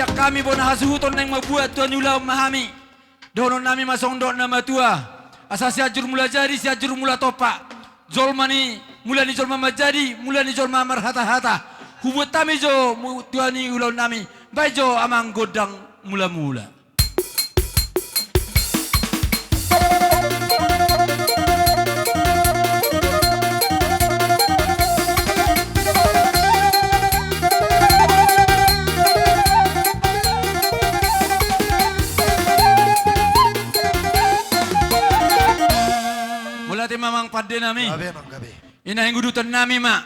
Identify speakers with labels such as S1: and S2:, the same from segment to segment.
S1: siak kami bona hasuhuton nang mabuat tuan ulah memahami. Donon nami masongdok nama tua. Asa siajur mula jadi siajur mula topa. Jolmani mulani jolma majadi mulani jolma marhata-hata. Hubut tami jo tuani ulah nami. Bajo amang godang mula-mula. Mamang pada nami. Ina yang gudutan nami mak.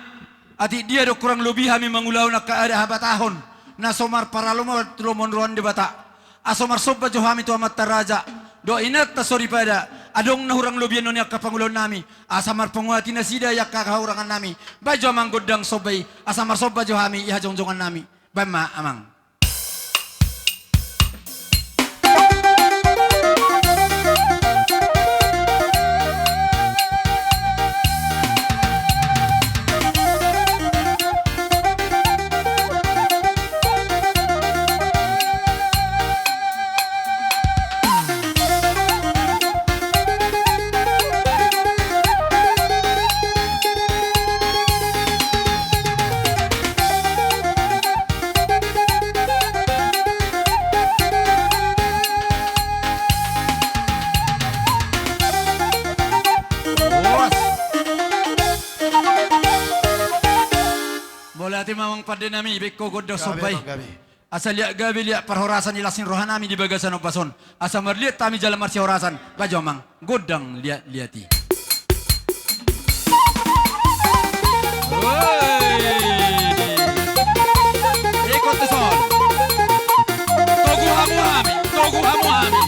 S1: Ati dia do kurang lebih kami mengulau nak keada haba tahun. Na somar paraloma tulomon ruan de bata. Asomar soba jo kami tu amat taraja. Do inat ta sori pada. Adong na hurang lebih nonya ka pangulau nami. Asamar penguati na sida yak ka hurangan nami. Bajo amang godang sobai. Asamar soba jo kami iha jongjongan nami. Bama amang. Ati mamang pada nami beko godo sobai. Asal lihat gabi lihat perhorasan ilasin rohanami di bagasan opason. Asal merlihat tami jalan marsi horasan. Baju amang godang lihat-lihati. Ikut teson. Togu hamu hami. Togu hamu hami.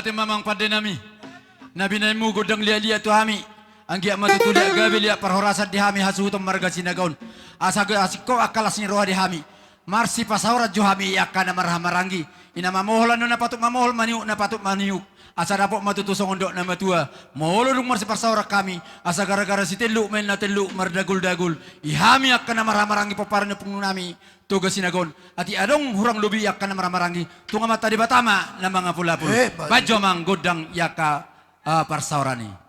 S1: Bati mamang pada nami. Nabi naimu godang lia-lia tu hami. Anggi amat tu lia gabi lia perhorasan di hami hasu tu marga sinagaun. Asago asiko akalas ni roha di hami. Marsi pasaurat jo hami yakana marhamaranggi. Ina mamoholan na patuk mamohol maniuk na patuk maniuk. Asa dapok matutusong ondok na matua. Moholo dung marsi pasaurat kami. Asa gara-gara si teluk men na teluk mardagul-dagul. Ihami yakana marhamaranggi paparan na nami. Tuga sinagon. Ati adong hurang lubi yakana marhamaranggi. Tunga mata di batama na mga pula-pula. Bajo mang godang yaka parsaurani.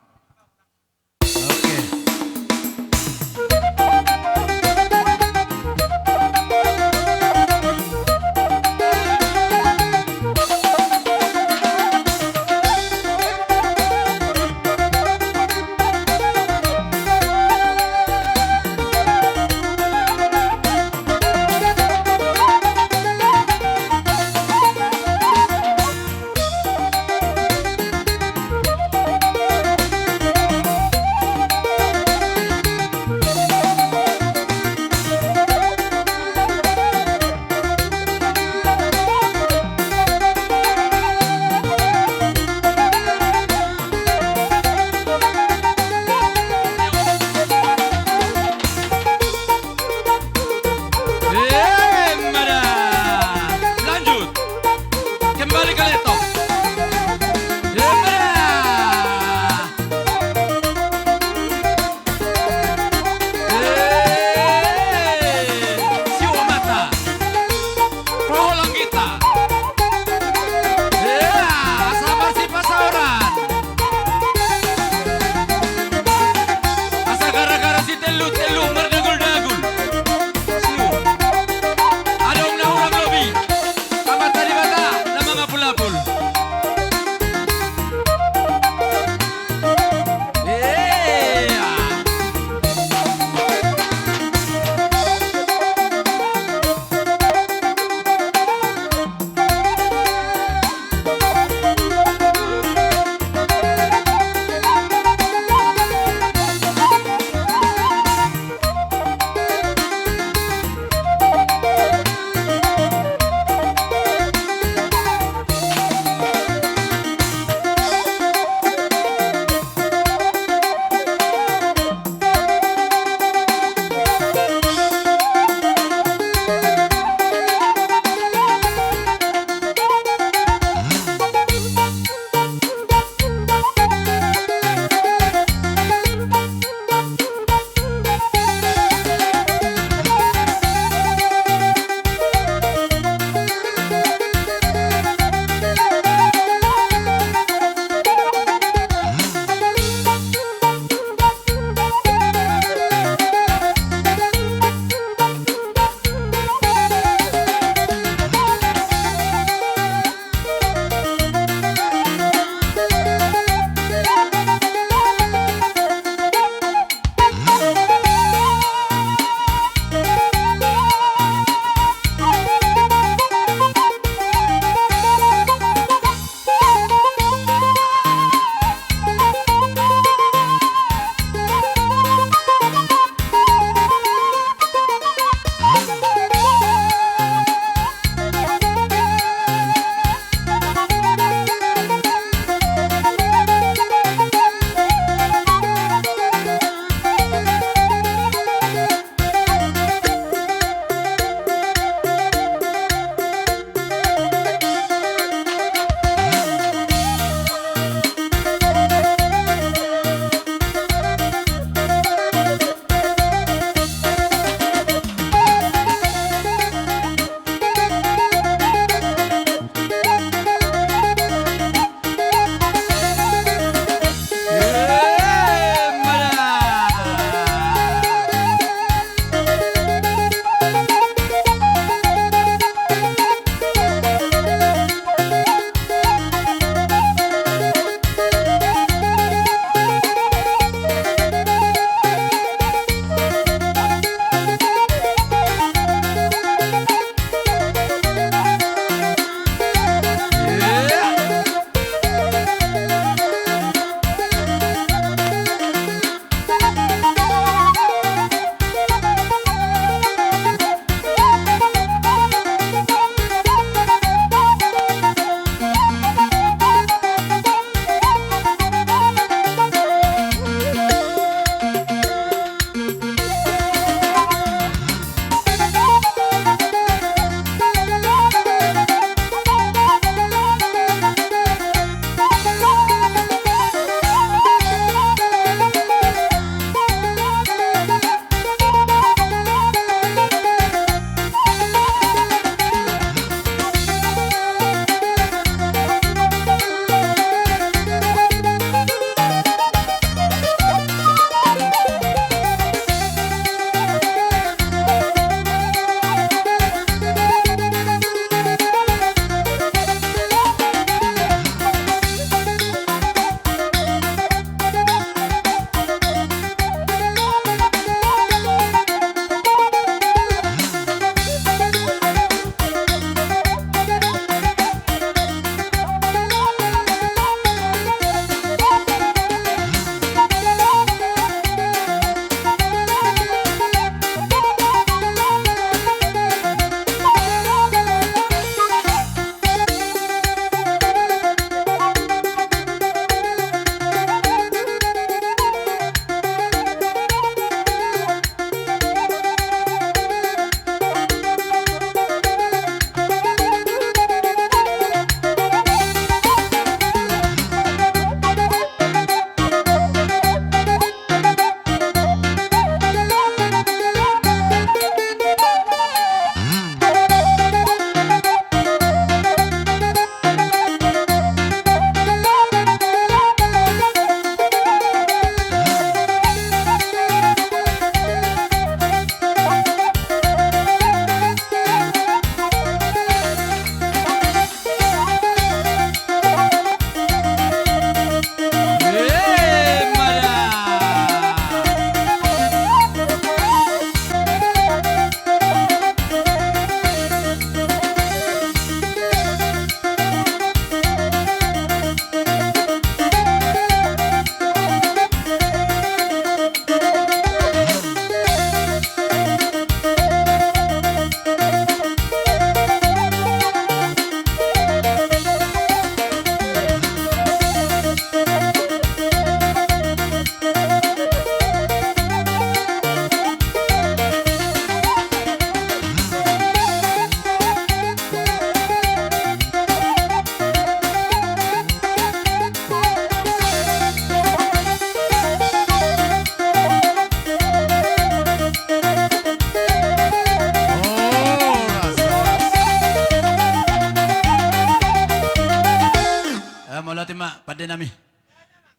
S1: ade nami.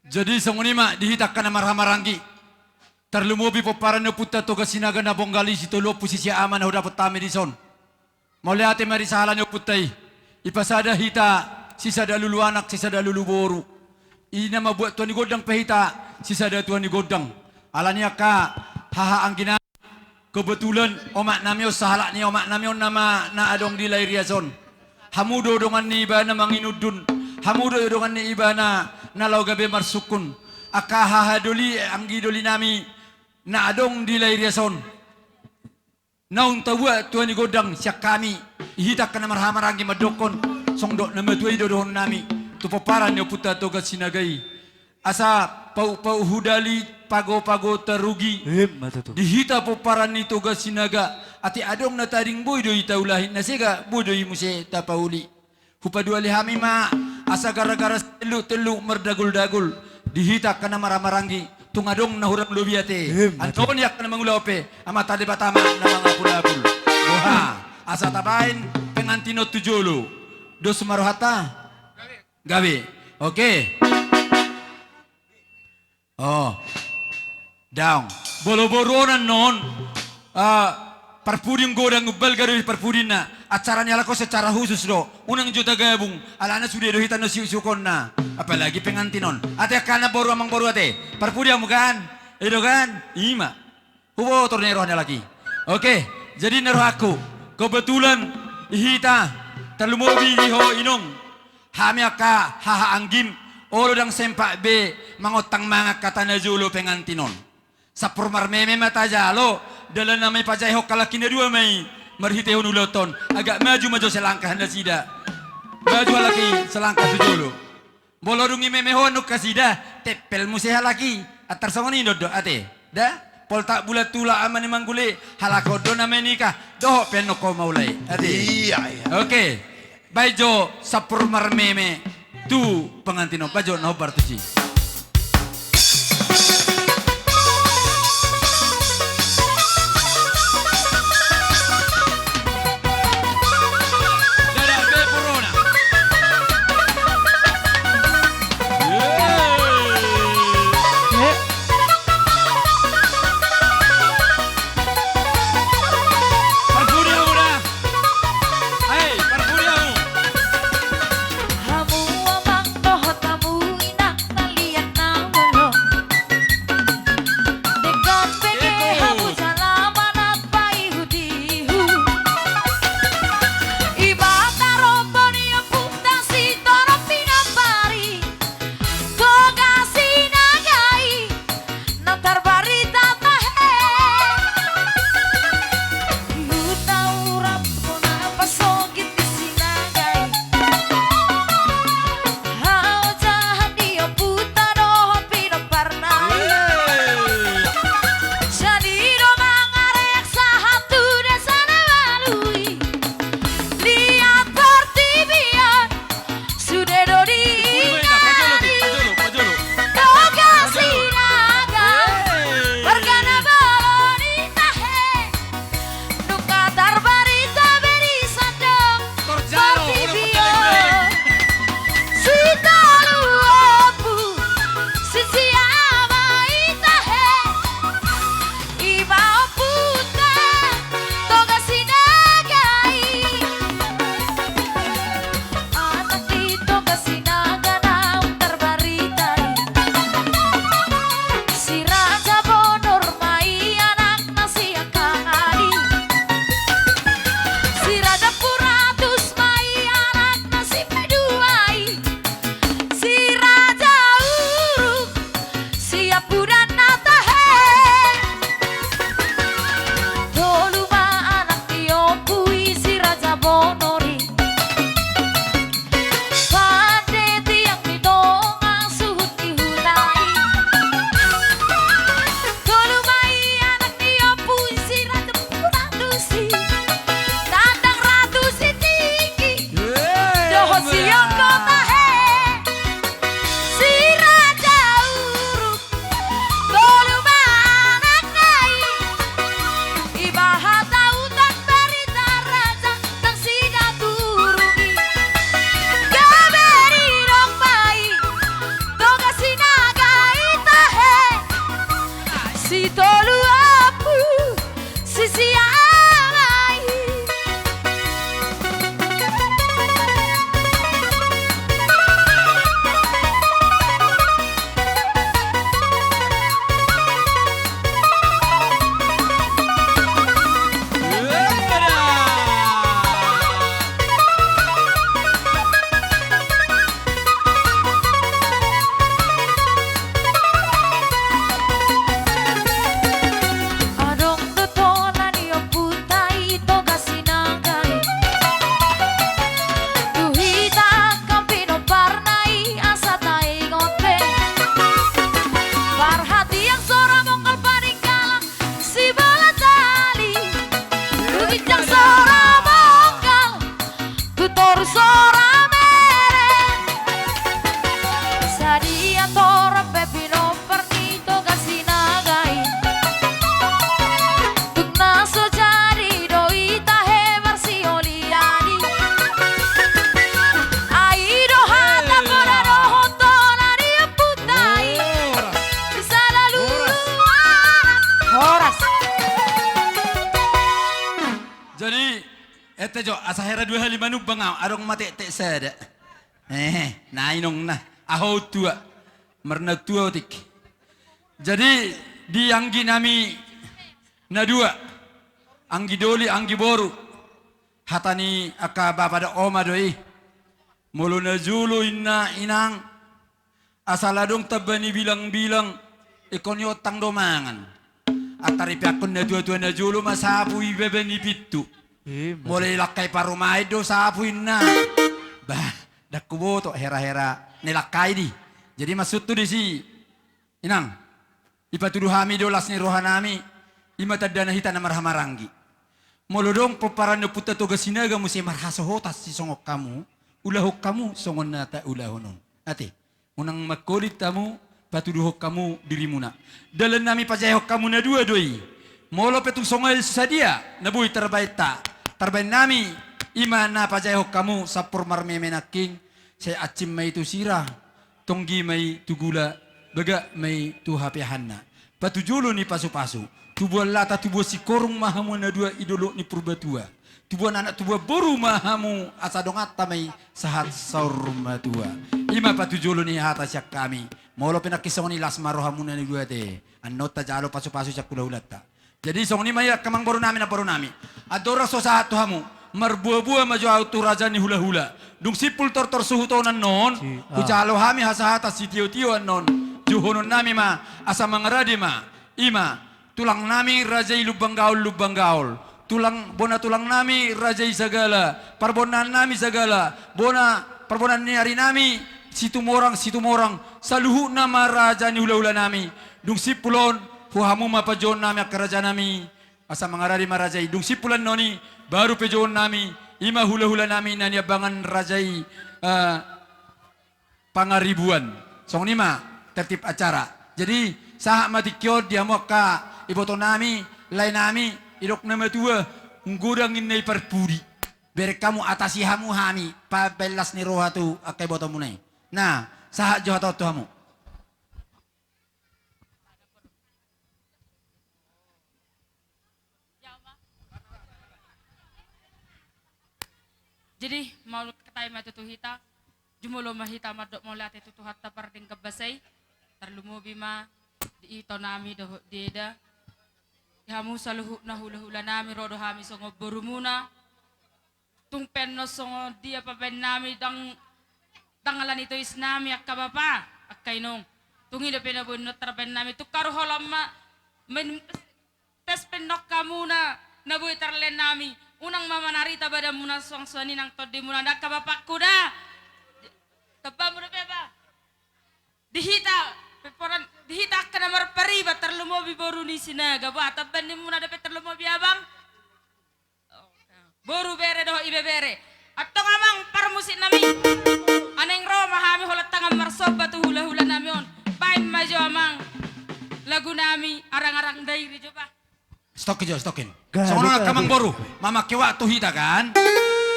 S1: Jadi songoni mak dihitakkan nama Ramarangi. Terlumubi poparan puta toga sinaga na bonggali situlo posisi aman na dapat tami di son. Mauli ate mari sahalan putai. Ipasada hita sisada lulu anak sisada lulu boru. Ina mabuat tuan godang pahita sisada tuan godang. Alanya ka haha anggina. Kebetulan omak namio sahalak ni omak namio nama na adong di lahir son. Hamudo dongan ni ibana manginudun. Hamudo dongan ni ibana na laugabe marsukun. Aka hahadoli anggi doli nami na adong di lahir son. Naung tawa tuan godang siak kami. Ihitak ka na marhamarangi madokon. Songdok na matuay dodohon nami. Tupaparan niyo puta toga sinagai. Asa pau hudali pago-pago terugi. Dihita poparan ni toga sinaga. Ati adong na taring boy doi taulahin na siga boy doi muse tapauli. Hupadua lihami ma asa gara-gara telu merdagul-dagul. Dihita ka na maramarangi. Tungadong na hurang lubiate. Antoniak ka na mangulaope. Ama tali batama na mga pulabul. Oha asa tabain pengantino tujolo. Dos marohata. Gabi. Oke. Oh, down. Bolo-boronan non. Parpuding godang ubal garu parpudin na. Acaranya lako secara khusus do. Unang juta gabung. Alana sudah do hitan no siusukon na. Apalagi pengantinon. Ate kana boru amang boru ate. Parpudi amu kan? Itu kan? Ima. Hubo tornerohnya lagi. Oke, jadi neroh aku. Kebetulan hita terlumobi ho inong. Hamiaka haha anggim. Oro dang sempak be mangotang mga katana julo pengantinon. Sa purmar meme mata jalo dalam namay pajay ho kalaki na dua may marhite ho nuloton agak maju selangkah na sida. Maju laki selangkah tujulo. Bolorungi meme ho nuk kasida tepel museha laki atar songoni dodo ate. Da pol tak bulat tula aman manggule halakodo na menikah doho penoko maulai ate. Iya. Oke. Baijo sa purmar meme tu pengantino bajo no bartuci.
S2: Hamu amang doh tamu ina tali si tolu apu sisi amai adong detonan yo putai toga sinagai tuhita kampino parnai asatai ngote parhati yang sora mongkol paninggalang si balatali tuginjang sora mongkol tutor sora mere sadia tora pepino pernito kasinagai tugna so jari doi tahe versi oliani aido hata koraro hotona dia putai bisa lalu horas
S1: Jadi ete jo asahera dua hali manu bangau arong mate te sada. Nainong na aho tua merna tua tik. Jadi di anggi nami na dua anggi doli anggi boru hatani aka bapada oma doi mulu na julu inna inang asaladong tabani bilang-bilang ikonyo tang domangan atari piakon na dua-dua na julu masapu ibebeni pitu mulai lakai parumai do sapu inna bah dakubo to hera-hera nilakai di jadi maksud tu di si inang ipatuduh hami dolas ni rohanami ima tadana hitana marhamaranggi molodong peparan no puta toga sinaga musi marhaso hotas si songok kamu ulahok kamu songon nata ulahonon ate unang makolit tamu patuduh kamu dirimuna dalam nami pajayok kamu na dua doi molo petung songal sadia nabui terbaik nami ima na pajayok kamu sapur marme menaking saya acim mai tu sirah tonggi mai tu gula baga mai tu hape hanna patujulu ni pasu-pasu tubuh lata tubuh si korung mahamu na dua idolo ni purbatua tubuh anak tubuh boru mahamu asadong atta mai sahat saurma tua ima patujulu ni hata syak kami molo pinakisong ni las marohamu na ni dua te anota jalo pasu-pasu syak kula ulata jadi song ni maya kamang baru nami na baru nami adora so sahat tuhamu marbuah-buah maju autu raja ni hula-hula dung sipul tor suhu tonan non kujalo hami hasahata si tio-tio non juhonon nami ma asa mangaradi ma ima tulang nami raja lubang gaul tulang nami raja segala parbonan nami segala bona parbonan ni hari nami situ morang saluhu nama raja ni hula-hula nami dung sipulon huhamu ma pajon nami akaraja nami asa mangaradi ma raja dung sipulan noni baru pejon nami ima hula-hula nami nani abangan rajai pangaribuan song nima tertib acara jadi sahak matikyo dia moka iboto nami lain nami idok nama tua ngurangin nai perpuri ber kamu atasi hamu hami pabelas ni roha tu akai boto munai nah sahak jo atau tuhamu
S2: jadi mau ketai matu hita jumulo mahita madok mau lihat itu hatta parding kebasai terlumu bima di ito nami doh dieda hamu saluhu na hula-hula nami rodo hami songo borumuna tungpen no songo dia papen nami dangalan ito is nami akabapa akainong tungi na pinabun no terpen nami tukar holama men tes penok kamu na nabuy tarlen nami unang mamanarita bada muna suang suani nang todi muna nak kabapak kuda kaba muna beba dihita peporan dihita kana marpari ba terlumo bi boru ni sinaga ba taban ni muna dapat terlumo bi abang boru bere doh ibe bere atong amang parmusit nami aneng ro mahami holat tangan marsob batu hula-hula nami on pain majo amang lagu nami arang-arang dairi coba
S1: stokin soalnya kamang boru mama kewa tu hita kan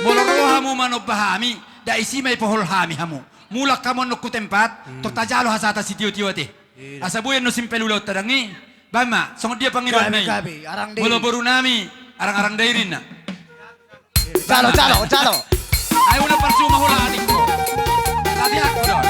S1: moloro hamu manobahami da isi may pohol hami hamu mulak kamon no tempat to tajalo hasata si tio-tio te asabuyan no simpelulaw tadangi Bama, song dia pangiran nai.
S3: Gabi, arang diri.
S1: Mula baru nami, arang-arang dairin na.
S3: Calo.
S1: Ayo na parsu mahula adik ko. Tadi aku dong.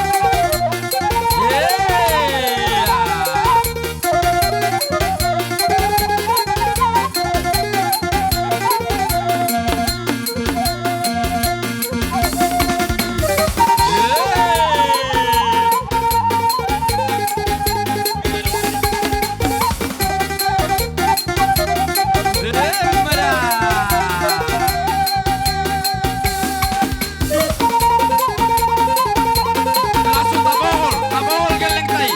S1: Langsung tabol geleng tai.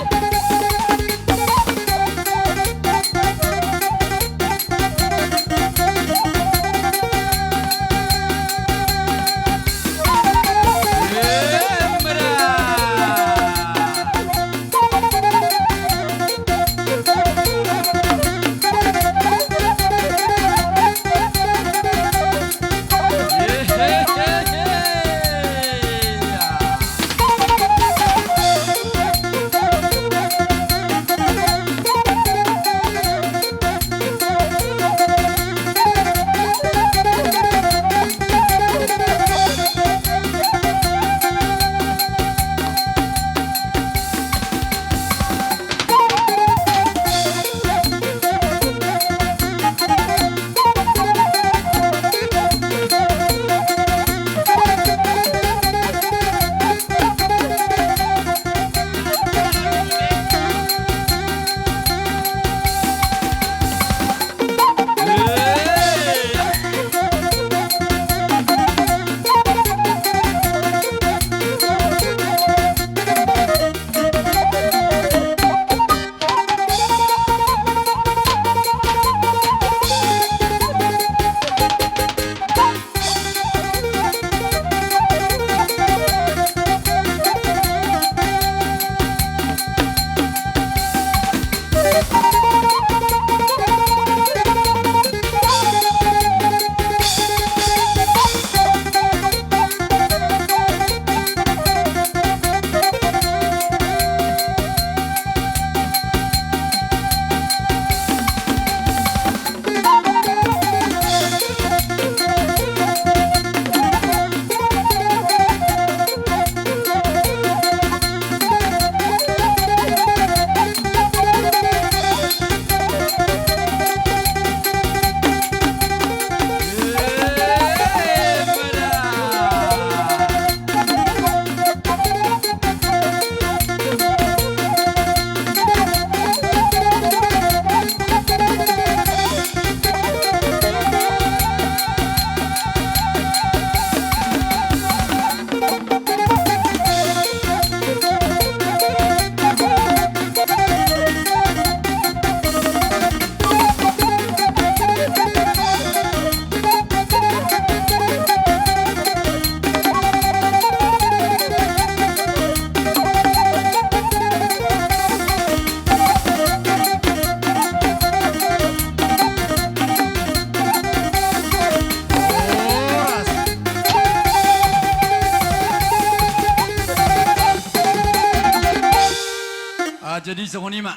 S1: Jadi songonima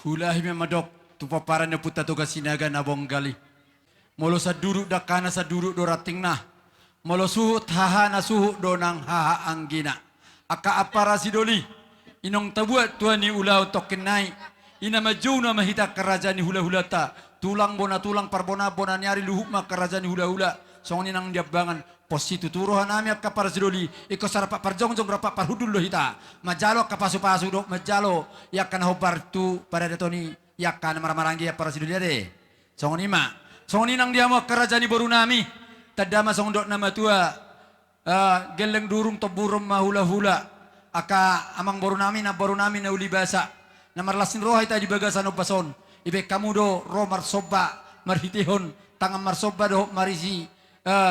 S1: hulahi memadok tu paparan na puta toga sinaga na bonggali. Molo sa duruk da kana sa duruk do rating na. Molo suhu haha na suhu do nang haha anggina. Aka apara sidoli inong tabuat tuan ni ulau token nai. Ina maju na mahita kerajaan ni hula-hulata. Tulang bona tulang parbona bona nyari luhuk ma kerajaan ni hula-hula. Songoni nang diabangan. Positu turuhan ami ak kapar sidoli iko sarapak parjongjong rapak parhudul lo hita majalo kapasu-pasu do majalo yakan hobar tu pada datoni yakan maramarangi ya para sidoli ade songoni nang dia mau kerajaan baru nami tadama songdok nama tua geleng durung to burum mahula-hula aka amang baru nami na uli basa na marlasin roha ita di bagasan opason ibe kamu do ro marsoba marhitihon tangan marsoba do marisi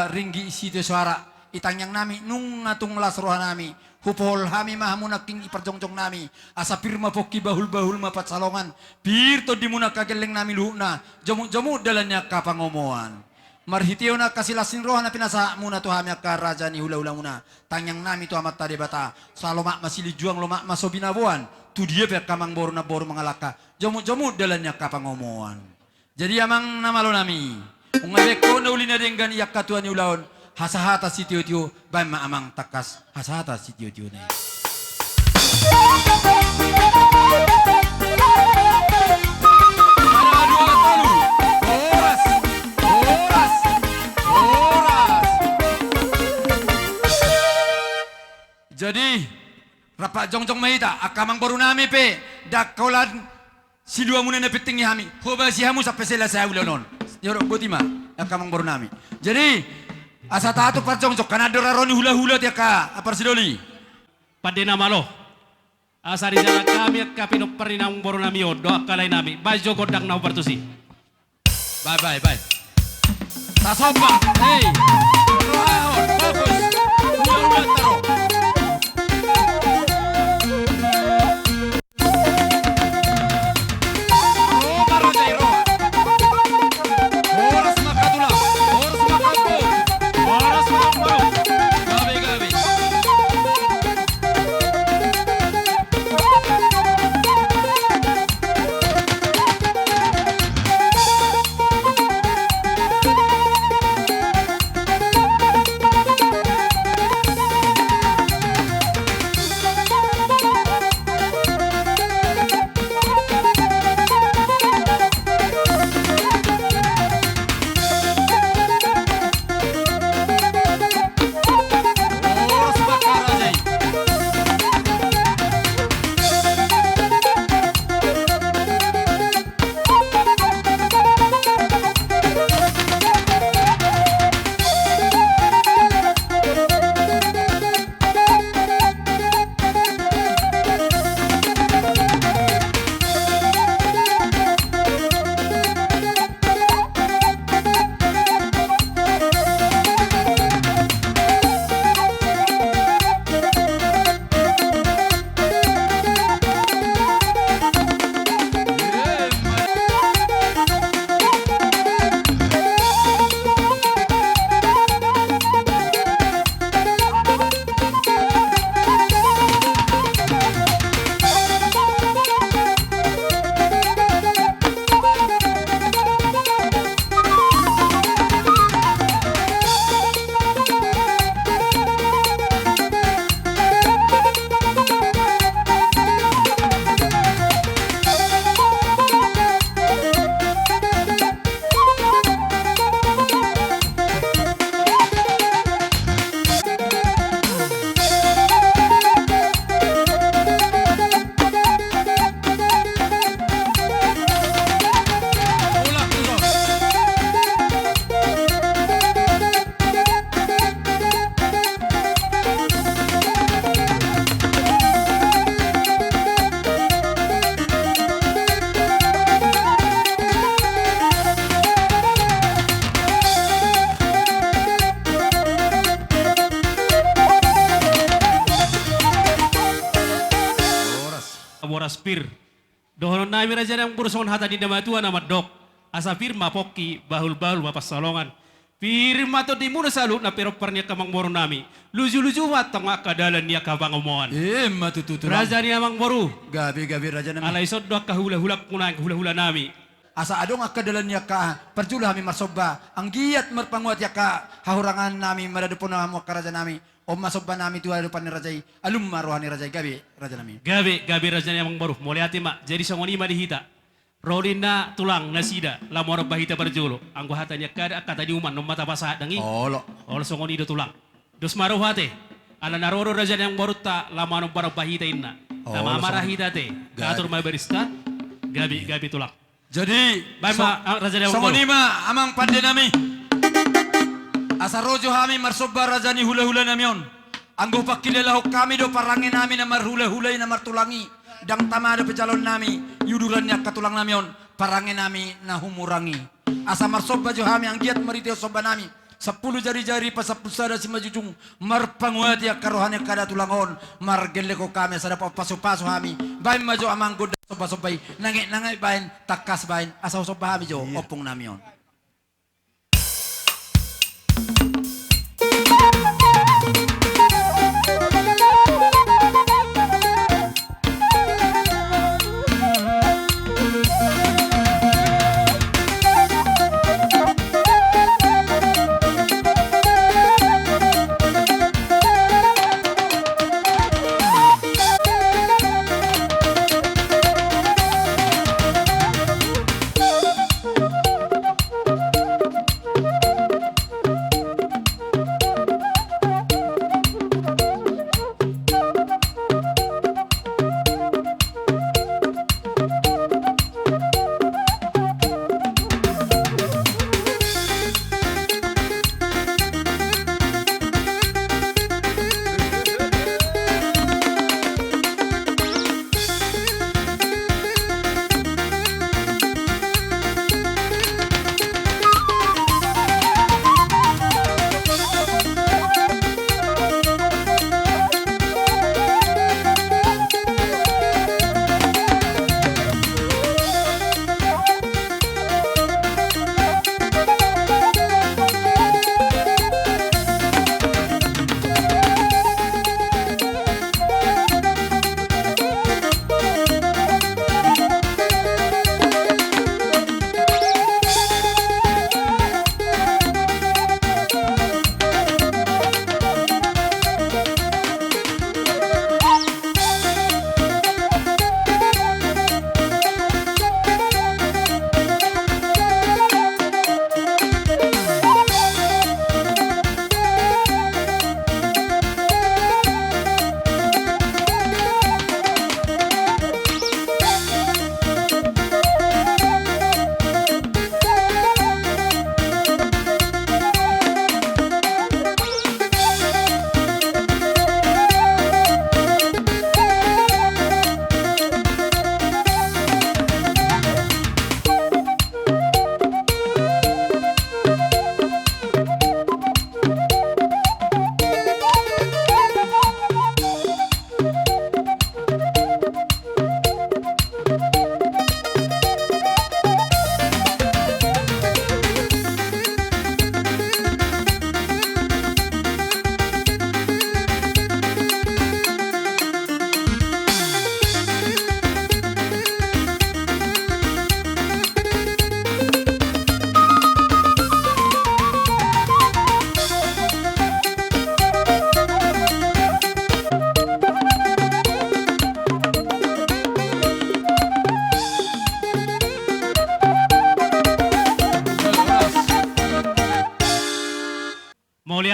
S1: ringgi isi te suara itang yang nami nung ngatung las roha nami hupol hami mahamuna king iparjongjong nami asa pirma poki bahul mapat salongan pir to dimuna kageleng nami luhna jamu dalannya kapangomoan marhitio na kasilasin roh na pinasa muna to hamya ka raja ni hula-hula muna. Tangyang nami to amat tadi bata. Sa loma masili juang loma masobinabuan. Tu dia pe kamang boru na boru mangalaka. Jamut-jamut dalannya kapangomoan. Jadi amang namalo nami. Ungabe ko na uli na denggan iyak katuan ni ulaon. Hasahata si tio-tio. Bae ma amang takas. Hasahata si tio-tio na. Jadi rapat jongjong mahita akamang baru nami pe dakolan si dua muna na piting hami hoba si hamu sampai selesai ulonon yorok botima akamang baru nami. Jadi asa taatu par jongjong kanadora roni hula-hula tiak ka apar sidoli
S4: Padena malo asari jala kami at kapino parinang baru nami odo akalay nami bajo kodang na upartusi.
S1: Bye. Tasopa hey rohon fokus hula-hula taro.
S4: Aspir dohonon nami raja yang burusongan hata di damatuan amat dok asa firma poki bahul-bahul mapas salongan firma to di muna salut na pero parnya kamang boru nami luju-luju matang akadalan niya kabangomoan
S1: Matututu
S4: raja ni amang boru
S1: gabi raja nami
S4: alay sodok kahula-hula kunang hula-hula nami
S1: asa adong akadalan niya ka perjula hami marsoba ang giat marpanguat ya ka hahurangan nami maradupon na mo karaja nami o masoba nami tuwa depan ni rajai alum maruhani rajai gabi raja nami
S4: gabi raja ni amang boru mulai hati mak jadi songoni ma dihita rolina tulang nasida lamor bahita berjolo anggo hatanya kada kata di uman no mata basah dangi
S1: olo
S4: songoni do tulang dos maruh hate ala naroro raja yang boru ta lamano bara bahita inna nama marah hita te katur mai barista gabi tulang.
S1: Jadi
S4: raja yang
S1: songoni ma amang pande nami asa rojo hami marsoba rajani hula-hula namion anggo pakilala kami do parangin nami na marhula-hulay na martulangi dang tamado pecalon nami yudurannya katulang namion parangin nami na humurangi asa marsoba jo hami ang giat mariteo soba nami 10 jari-jari pasapusada si majujung marpanguat ya karohannya kada tulangon margele ko kami sada pasu-pasu hami bain majo amang goda soba-sobay nangai bain takas bain asa soba hami jo opong namion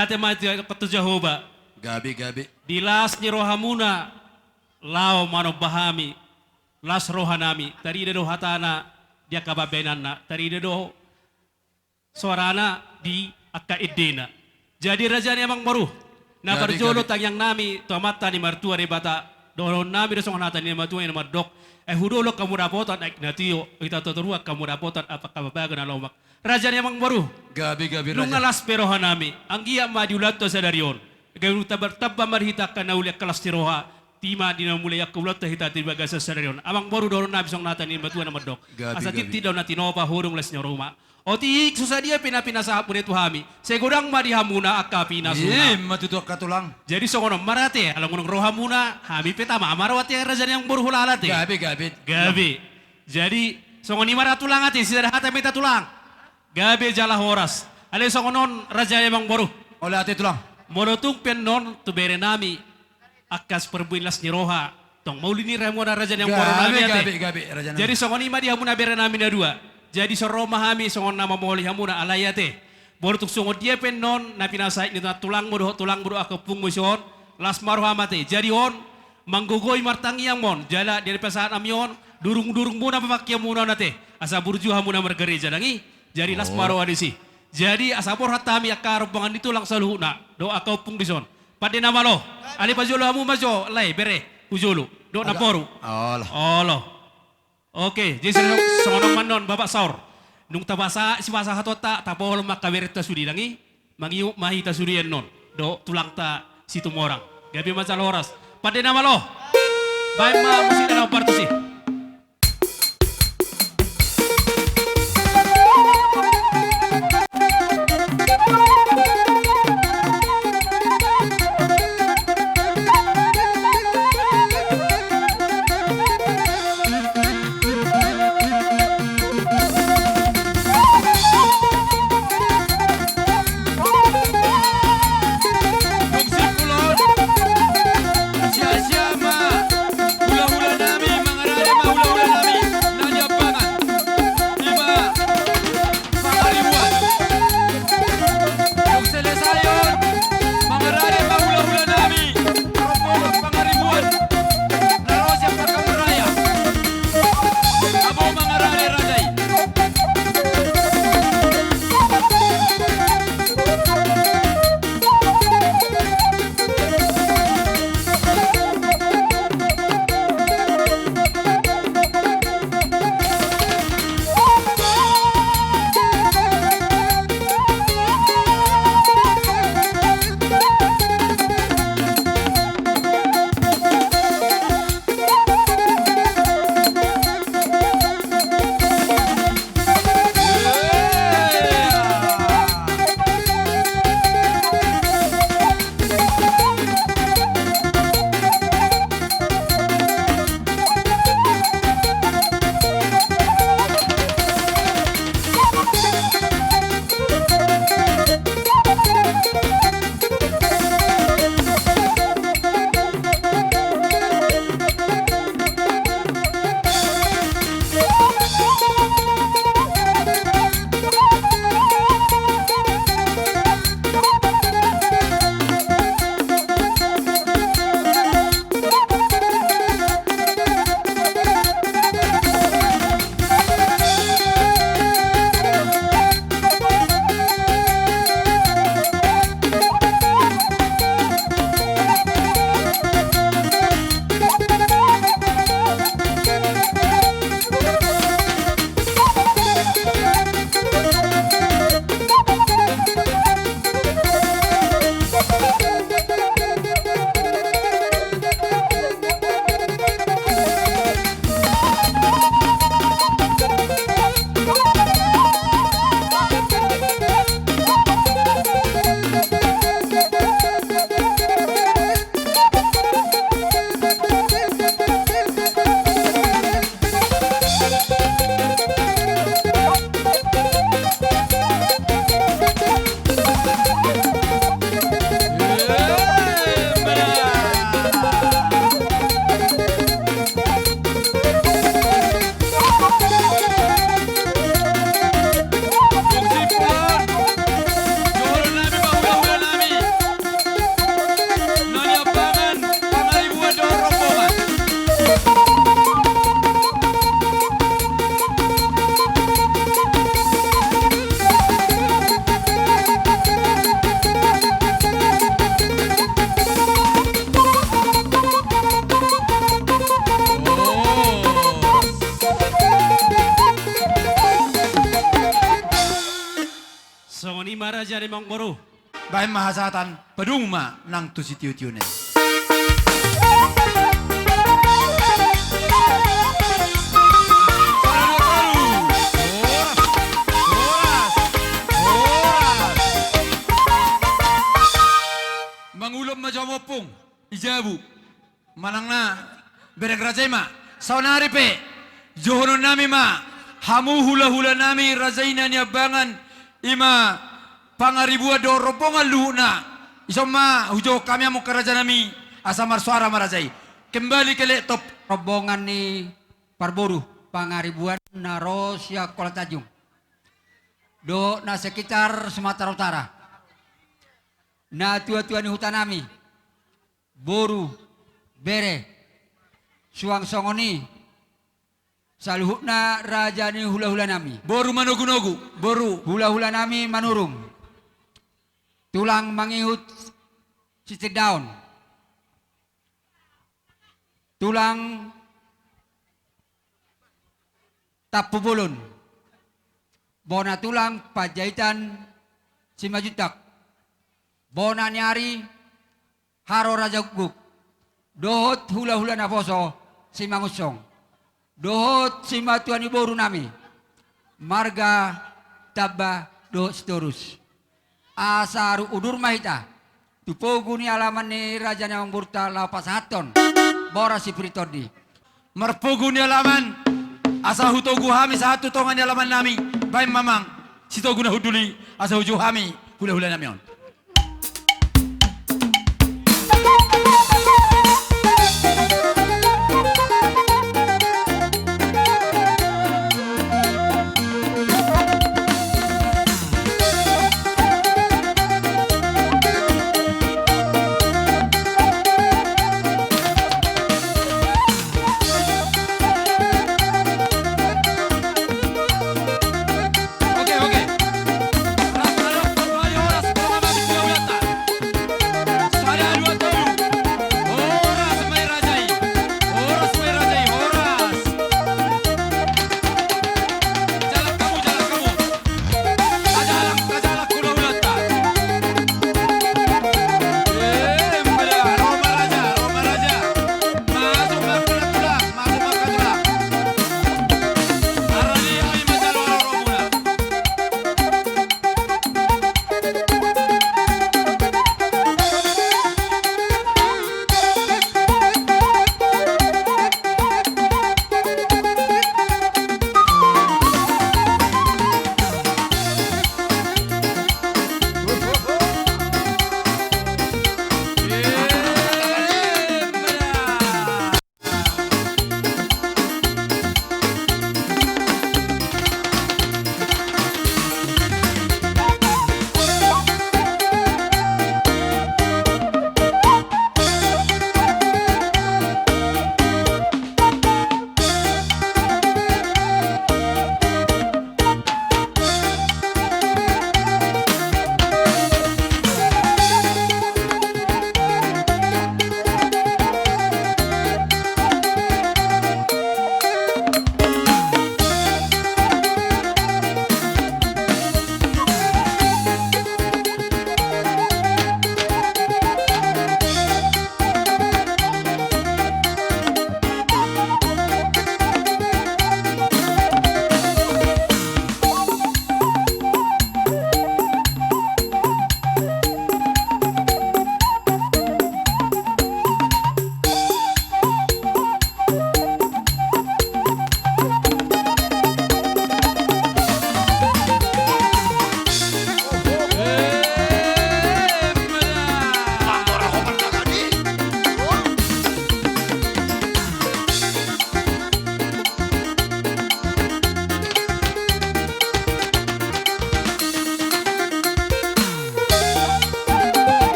S4: alayate mati katu Jehovah.
S1: Gabi.
S4: Dilas ni rohamuna lao mano bahami las rohanami tari do hatana dia kababenana tari do suarana di akka idena. Jadi raja ni amang baru na
S1: Gabi,
S4: berjolo
S1: gabi.
S4: tangyang nami to mata ni martua ni bata doron nami do songanata ni matua ni madok hudolo kamu rapotan ek natio kita totorua kamu rapotan apa kababagan alomak. Raja ni amang baru
S1: Gabi
S4: nung
S1: raja.
S4: alas perohanami ang iya majulat to sa darion. Gayun tabar marhita ka na uli kelas tiroha tima di na mulai akulat hita tiba gasa sadarion. Amang baru doron na bisong nata ni matuan na madok.
S1: Gabi,
S4: Asa
S1: gabi.
S4: titi daw na tinopa hurong les nyo ruma. O tiik susadia pinapinasa po nito hami. Segurang marihamuna akka pinasuna.
S1: Matutok katulang.
S4: Jadi songono marate alam ngunong rohamuna hami petama amarawati ang rajan yang baru hulalate. Gabi. Jadi songoni maratulang ati sida hata meta tulang. Gabi jala horas. Ale songonon raja yang baru.
S1: Oleh ate tulang.
S4: Monotung penon tu bere nami akas perbuilas ni roha tong mauli ni remo na raja yang baru nami ate.
S1: Gabi raja.
S4: Jadi songoni ma dia hamuna bere nami na dua. Jadi soroma hami songon nama moli hamuna alayate. Baru tuk songon dia penon na pinasai ni tulang mudo ako pung musion las maru hamate. Jadi on manggogoy martangi yang mon jala dari pesaan amion durung muna papakia muna nate. Asa burju hamuna mergereja nangi. Jadi las maru adisi. Jadi asapor hatami akar bangan itu lang saluhuna do akau pung dison. Pade nama lo. Ali pajolo hamu majo lai bere ujolo do naporu. Allah. Oke, jadi sonong manon bapak saur. Nung tabasa si basa hatota tapol makawerta sudi langi mangiu mahita sudien non do tulang ta situ morang. Gabi macal horas. Pade nama lo. Baik ma musik na partu si.
S1: Fungsi kulon. Sia-sia ma. Hula-hula nami mangarani.
S4: panglima raja ni Mang Moro.
S1: Bahay mahasatan paduma ng tusitiyo-tiyo na. Mangulom majamopong ijabu manang na bereng rajay ma saunari pe johonon nami ma hamu hula-hula nami rajayna niabangan ima pangaribuan do rombongan luhuna isoma hujo kami amu keraja nami asamar suara marajay kembali ke laptop
S3: Rombongan ni Parboru pangaribuan naros ya Kuala Tanjung. Do na sekitar Sumatera Utara. Na tua-tua ni hutan nami. Boru, bere, suang songoni. Saluhutna raja ni hula-hula nami.
S1: boru manogu-nogu boru
S3: Hula-hula nami manurung. Tulang mangihut sitik daun. Tulang tapu bulun. Bona tulang pajahitan simajutak. Bona nyari haro raja guk. Dohot hula-hula naposo si mangusong. Dohot si matuan iboru nami. Marga taba dohot seterus. Asaru udur mahita. Tupogu ni alaman ni raja namang burta lapas haton. Bora si Pritodi.
S1: marpugu ni alaman asa hutogu hami satu tongan ni alaman nami baik mamang sitogu na huduli asa huju hami hula-hula nami on. Oke. Rap, rap, rap, ayo, oras,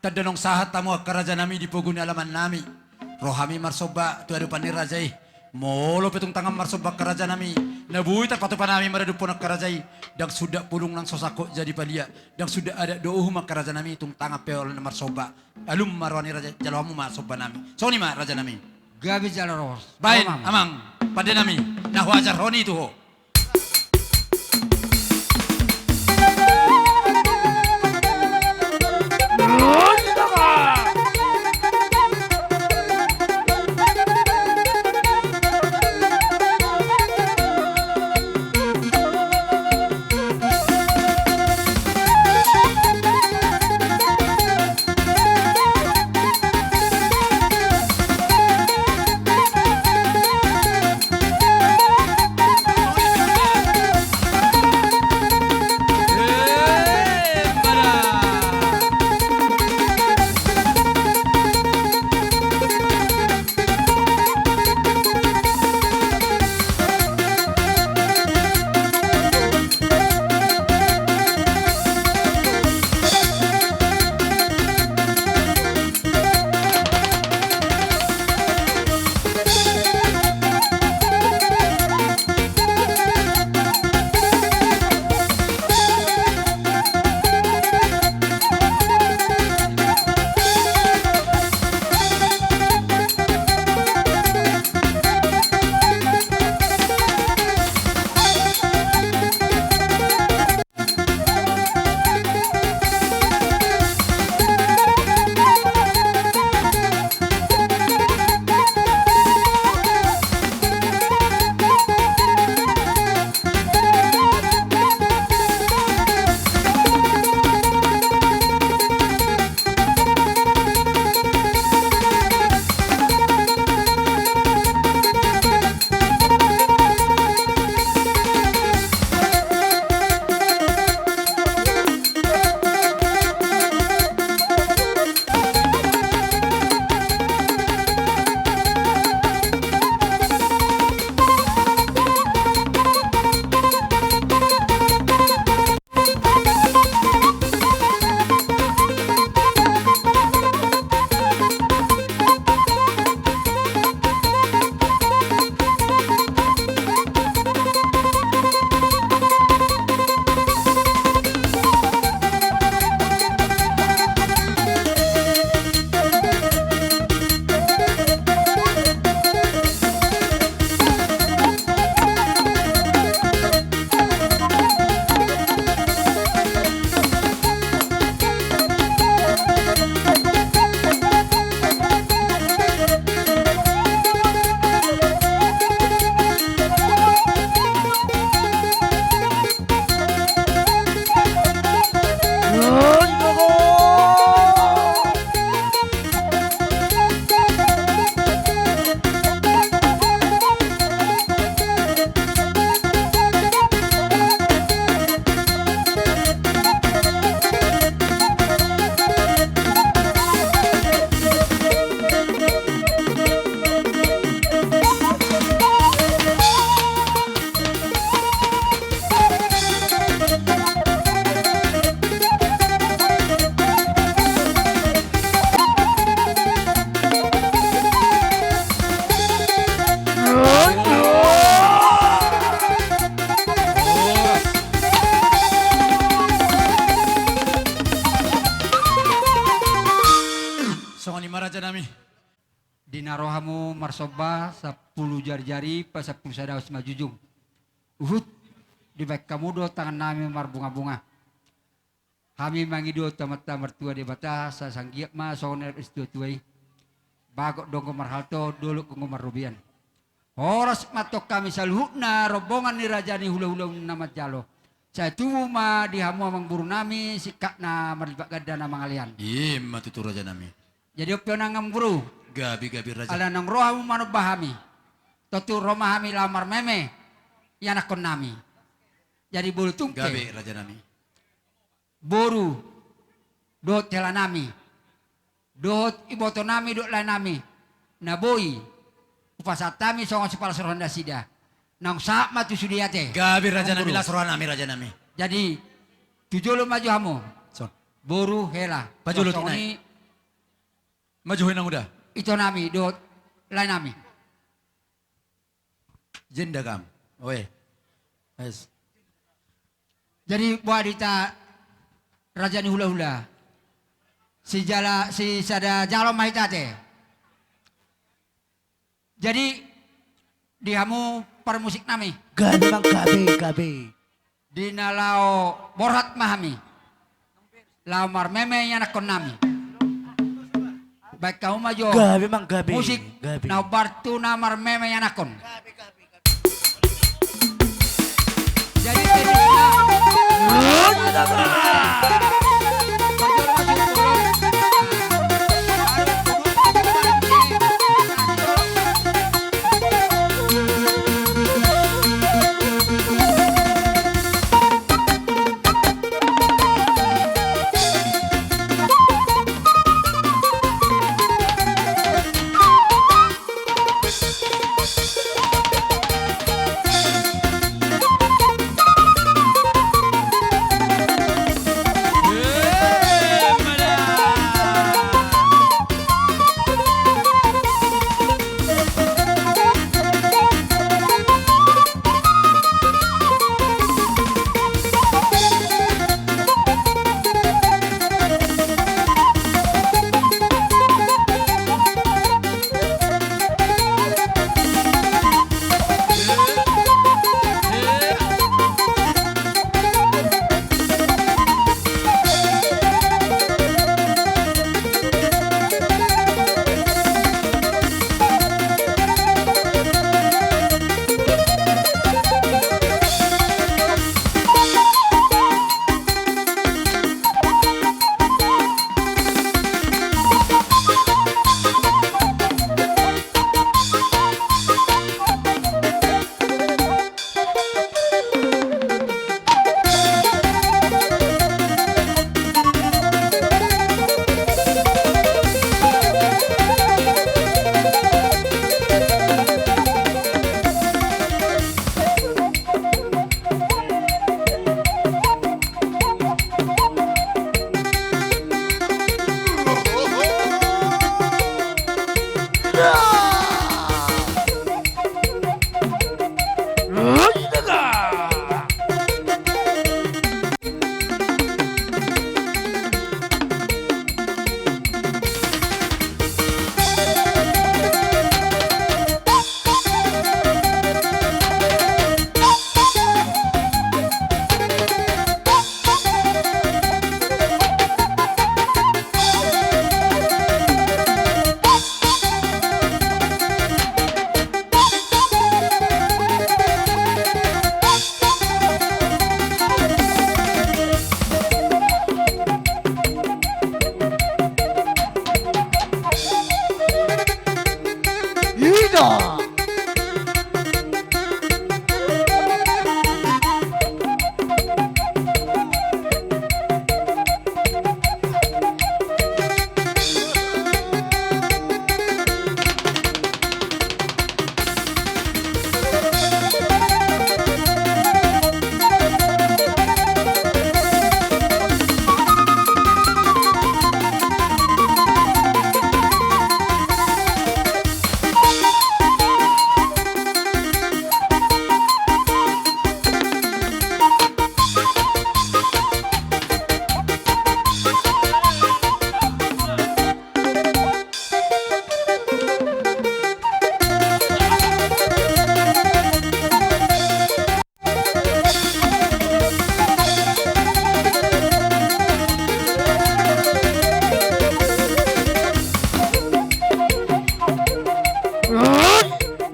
S1: Tadanong sahat tamu kerajaan nami di poguni alaman nami. Rohami marsoba tu adupan ni rajai. Molo petung tangan marsoba kerajaan nami. Nabui tak patupan nami maradu ponak kerajai. Dan sudah pulung lang sosako jadi palia. Dan sudah ada doa mak kerajaan nami tung tangan peol marsoba. Alum marwani rajai jalawamu marsoba nami. Soni ma raja nami.
S3: Gabi jalaros.
S1: Bain amang pada nami. Nah wajar roni itu ho.
S3: Dinarohamu marsoba 10 jari-jari pas 10 sadawas majujung. Uhud di baik kamu do tangan nami marbunga-bunga. Kami mangido tamata mertua di bata sa sanggiak ma soner istu tuai. Bagok dongko marhalto dulu ko marubian. Horas matok kami saluhna rombongan ni raja ni hula-hula nama jalo. Saya tuh ma dihamu amang buru nami sikak na maribak gada na mangalian.
S1: Iya matutu raja nami.
S3: Jadi opyo nangam buru.
S1: Gabi raja.
S3: Ala nang rohamu manubahami. Totu romahami lamar meme. Yanakon nami. Jadi bulu tungke.
S1: Gabi raja nami.
S3: Boru. Dot tela nami. Dot iboto nami dot lain nami. Naboi. Upasatami songo sepala seronda sida. Nang saat matu sudiate.
S1: Gabi raja nami lah serohan nami raja nami.
S3: Jadi tujulu maju hamu.
S1: So.
S3: Boru hela.
S1: Pajulut
S3: Song
S1: inay.
S3: ini
S1: Majuhin ang udah.
S3: Ito nami do lain nami.
S1: Jenda kam. Oke. Yes.
S3: Jadi buat dita raja ni hula-hula. Si sada jalom mahitate. Jadi dihamu permusik nami.
S5: Gabi mang gabi.
S3: Di nalao borhat mahami. Lamar meme yang nakon nami. Baik kamu maju.
S5: Gabi mang gabi.
S3: Musik
S5: Gabi.
S3: na bartu namar meme yang nakon. Jadi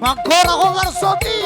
S5: Mangkora ko Garsoti.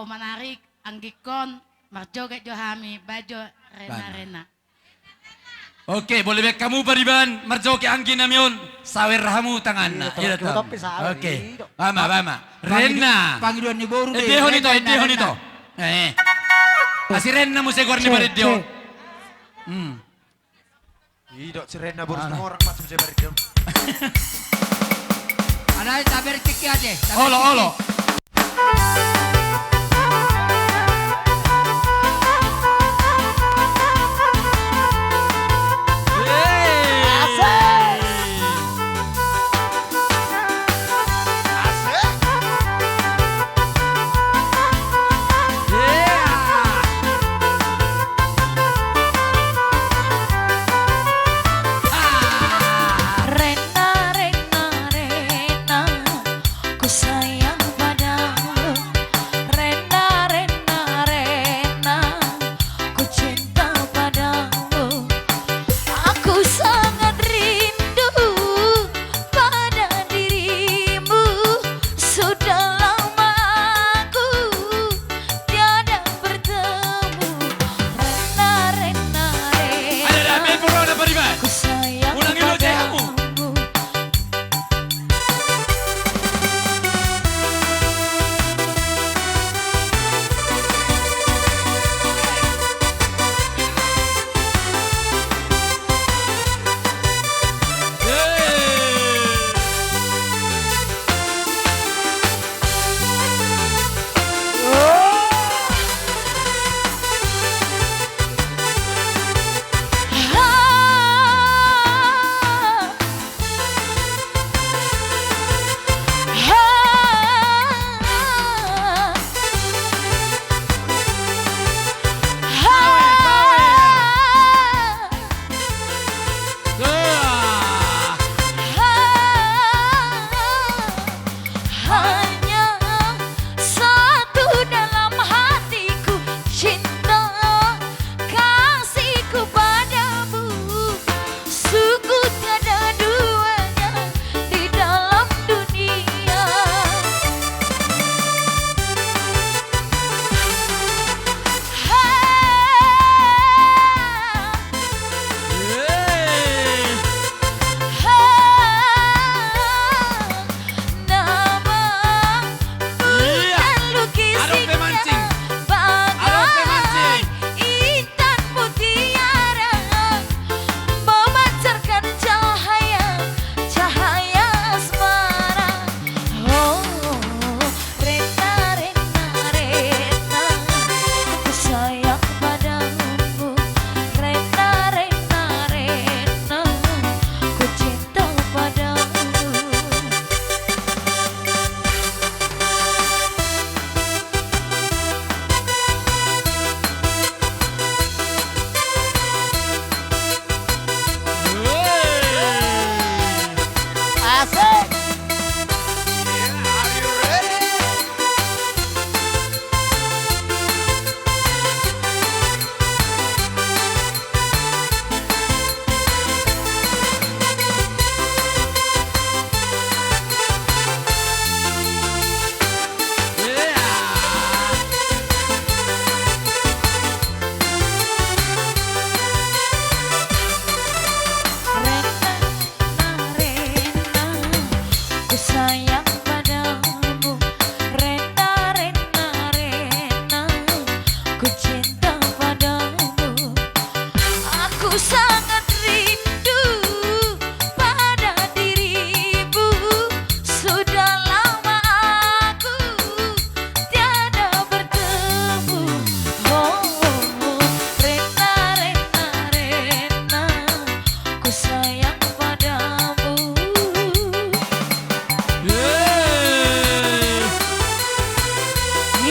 S2: menarik anggikon marjoget johami bajo rena.
S1: Oke, boleh baik kamu pariban marjoke angkin namion sawer rahamu tangan.
S5: Iya,
S1: Iya
S5: tapi sawer.
S1: Oke. Bama. Rena.
S3: Panggilan ni boru deh.
S1: Edehon itu,
S3: Rena,
S1: edehon
S3: Rena.
S1: itu. Asi Rena mo segor ni barit dio.
S5: Iya, si Rena boros ng orang macam saya balik dong.
S3: Ada taber ciki aja.
S1: Olo.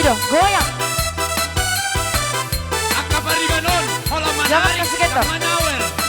S6: dong, goyang.
S1: Akabari ganon, hola
S6: Jangan
S1: manarik,
S6: kasih getar.
S1: manawer.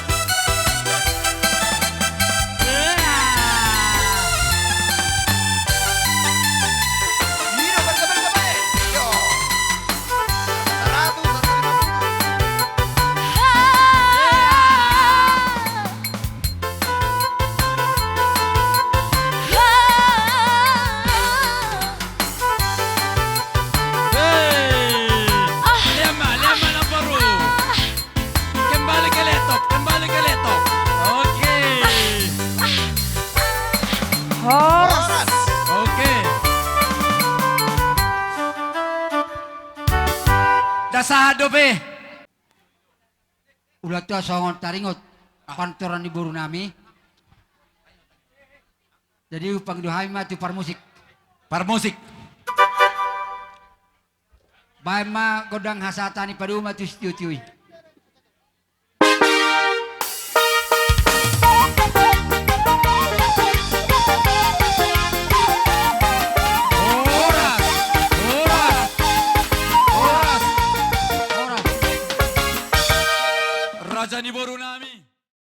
S1: Dasah dope.
S3: Ulah tua songon taringot pantoran di buru nami. Jadi upang duhai mah tu par musik.
S1: Par musik.
S3: Bae ma godang hasatani padu mah tu tiuy.
S1: Oras. Oras. Oras.
S3: Ora.
S1: Raja ni boru nami.